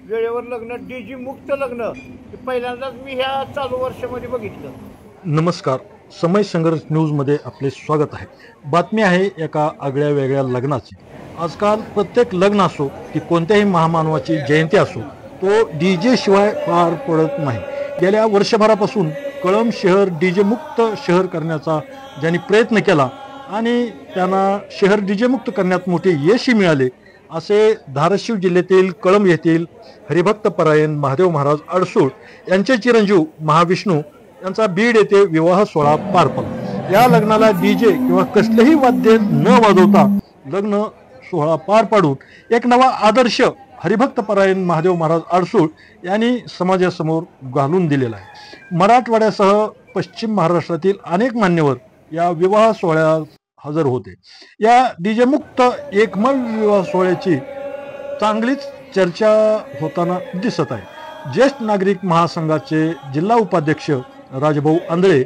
वेळेवर लग्न, डीजी मुक्त लग्न हे पहिल्यांदाच मी ह्या चालू वर्षामध्ये बघितलं. नमस्कार, समय संघर्ष न्यूजमध्ये आपले स्वागत आहे. बातमी आहे एका आगळ्या वेगळ्या लग्नाची. आजकाल प्रत्येक लग्न असो की कोणत्याही महामानवाची जयंती असो, तो डीजे शिवाय पार पडत नाही. गेल्या वर्षभरापासून कळंब शहर डीजे मुक्त शहर करण्याचा ज्यांनी प्रयत्न केला आणि त्यांना शहर डीजे मुक्त करण्यात मोठे यशही मिळाले, असे धाराशिव जिल्ह्यातील कळंब येथील हरिभक्त परायण महादेव महाराज अडसूळ यांचे चिरंजीव महाविष्णू यांचा बीड येथे विवाह सोहळा पार पडला. या लग्नाला डीजे किंवा कसलेही वाद्य न वाजवता लग्न सोहळा पार पाडून एक नवा आदर्श हरिभक्त परायण महादेव महाराज अडसूळ यांनी समाजासमोर घालून दिलेला आहे. मराठवाड्यासह पश्चिम महाराष्ट्रातील अनेक मान्यवर या विवाह सोहळ्यात हजर होते. या डीजे मुक्त एकमल विवाह सोहळ्याची चांगलीच चर्चा होताना दिसत आहे. ज्येष्ठ नागरिक महासंघाचे जिल्हा उपाध्यक्ष राजभाऊ आंधळे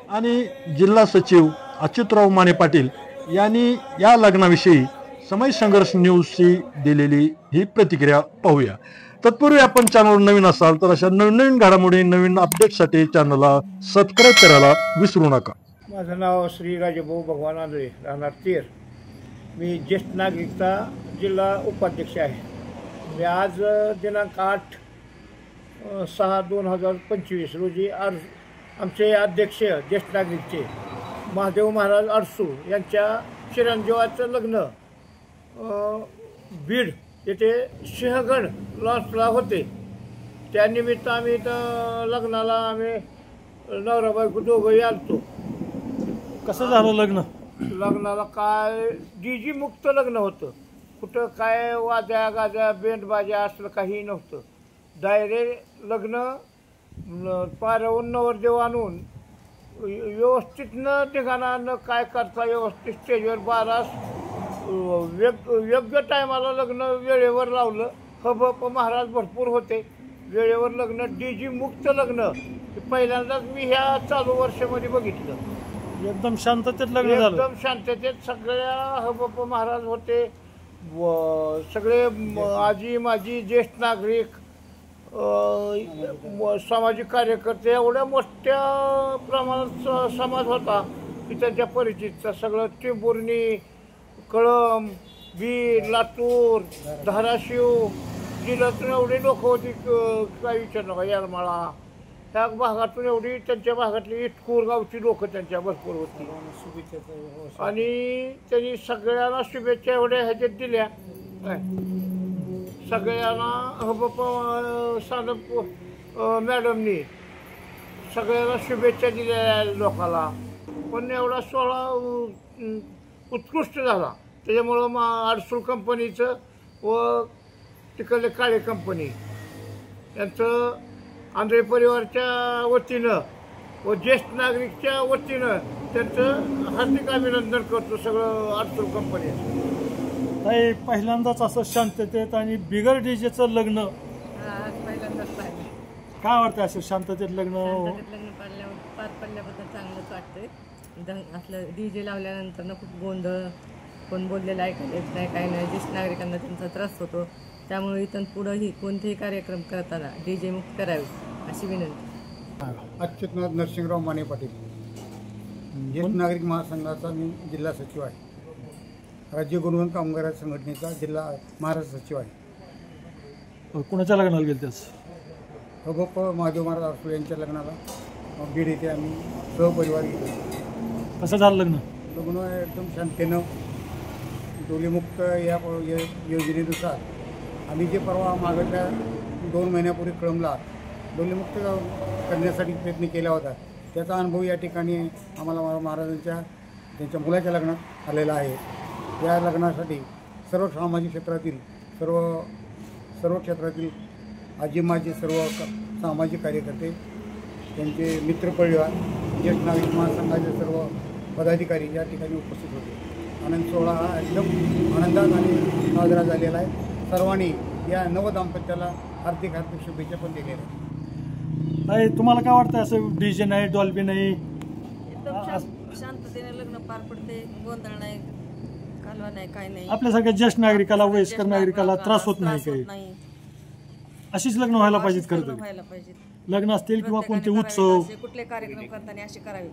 आणि जिल्हा सचिव अच्युतराव माने पाटील यांनी या लग्नाविषयी समय संघर्ष न्यूजशी दिलेली ही प्रतिक्रिया पाहूया. तत्पूर्वी आपण चॅनलवर नवीन असाल तर अशा नवीन घडामोडी, नवीन अपडेटसाठी चॅनलला सबस्क्राईब करायला विसरू नका. माझं नाव श्री राजभाऊ भगवान आंधळे, राहणार तेर. मी ज्येष्ठ नागरिकचा जिल्हा उपाध्यक्ष आहे. मी आज दिनांक 8/6/2025 रोजी आमचे अध्यक्ष ज्येष्ठ नागरिकचे महादेव महाराज अडसूळ यांच्या चिरंजीवाचं लग्न बीड येथे सिंहगड लॉन्सला होते. त्यानिमित्त आम्ही इथं लग्नाला आम्ही नवरा बायको दोघंही आलतो. कसं झालं लग्न? लग्नाला काय डीजी मुक्त लग्न होतं. कुठं काय वाद्या गाद्या बेंडबाज्या असलं काही नव्हतं. डायरेक्ट लग्न पारवून नवरदेव आणून व्यवस्थित न ठिकाणा न काय करता व्यवस्थित स्टेजवर बारास योग्य टायमाला लग्न वेळेवर लावलं. हबप महाराज भरपूर होते. वेळेवर लग्न, डीजी मुक्त लग्न पहिल्यांदाच मी ह्या चालू वर्षामध्ये बघितलं. एकदम शांततेत लग्न झालं. एकदम शांततेत सगळ्या हबप महाराज होते. सगळे आजी माजी ज्येष्ठ नागरिक, सामाजिक कार्यकर्ते, एवढ्या मोठ्या प्रमाणात समाज होता की त्यांच्या परिचितचा. सगळं टिंबुर्णी, कळंब, बीड, लातूर, धाराशिव जिल्ह्यातून एवढी लोक होती काय विचार नका. येरमाळा ह्या भागातून एवढी त्यांच्या भागातली इटकूर गावची लोक त्यांच्या भरपूर होती. आणि त्यांनी सगळ्यांना शुभेच्छा एवढ्या ह्याच्यात दिल्या. सगळ्यांना हबप सानप मॅडमनी सगळ्यांना शुभेच्छा दिल्या लोकाला. पण एवढा सोहळा उत्कृष्ट झाला. त्याच्यामुळं अडसूळ कंपनीचं व तिकडले काळे कंपनी यांचं आंध्रे परिवारच्या वतीनं व ज्येष्ठ नागरिकच्या वतीनं त्यांचं हार्दिक अभिनंदन करतो सगळं अडसूळ कंपनी. पहिल्यांदाच असं शांततेत आणि बिगर डीजेचं लग्न पहिल्यांदाच पाहिजे. काय वाटतं असं शांततेत लग्न पार पडल्याबद्दल चांगलंच वाटतंय. असलं डीजे लावल्यानंतर ना खूप गोंधळ, कोण बोललेलं ऐकायला येत नाही, काही नाही. ज्येष्ठ नागरिकांना त्यांचा त्रास होतो. त्यामुळे इथून पुढंही कोणतेही कार्यक्रम करताना डीजे मुक्त करावे अशी विनंती. अच्युतनाथ नरसिंहराव माने पाटील, ज्येष्ठ नागरिक महासंघाचा मी जिल्हा सचिव आहे. राज्य गुणवंत कामगार संघटनेचा जिल्हा महाराष्ट्र सचिव आहे. कुणाच्या लग्नाला गेले त्याच? हबप महादेव महाराज अडसूळ यांच्या लग्नाला बीड येथे आम्ही सहपरिवार गेलो. कसं झालं लग्न? लग्न एकदम शांततेनं डोलीमुक्त या योजनेनुसार आम्ही जे परवा मागच्या 2 महिन्यापूर्वी कळंबला डोलीमुक्त करण्यासाठी प्रयत्न केला होता, त्याचा अनुभव या ठिकाणी आम्हाला महाराजांच्या त्यांच्या मुलाच्या लग्नात आलेला आहे. या लग्नासाठी सर्व सामाजिक क्षेत्रातील सर्व क्षेत्रातील आजी माजी सर्व सामाजिक कार्यकर्ते, त्यांचे मित्रपरिवार, ज्येष्ठ नागरिक महासंघाचे सर्व पदाधिकारी या ठिकाणी उपस्थित होते. आनंद सोहळा हा एकदम आनंदात आणि साजरा झालेला आहे. सर्वांनी या नवदाम्पत्याला हार्दिक शुभेच्छा पण दिलेल्या आहेत. तुम्हाला काय वाटतं असं डीजे नाही, डॉल्बी नाही, शांततेने लग्न पार पडते, गोंधळ नाही, कालवा नाही, काय नाही. आपल्यासारख्या ज्येष्ठ नागरिकाला, वयस्कर नागरिकाला त्रास होत नाही काही. अशीच लग्न व्हायला पाहिजेत खरं लग्न तर. व्हायला पाहिजे. लग्न असतील किंवा कोणते प्रत्येकाने उत्सव करावे, असे कुठले कार्यक्रम करताना असे करावे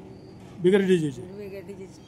बिगर डीजेचे. वेगळे डीजेचे.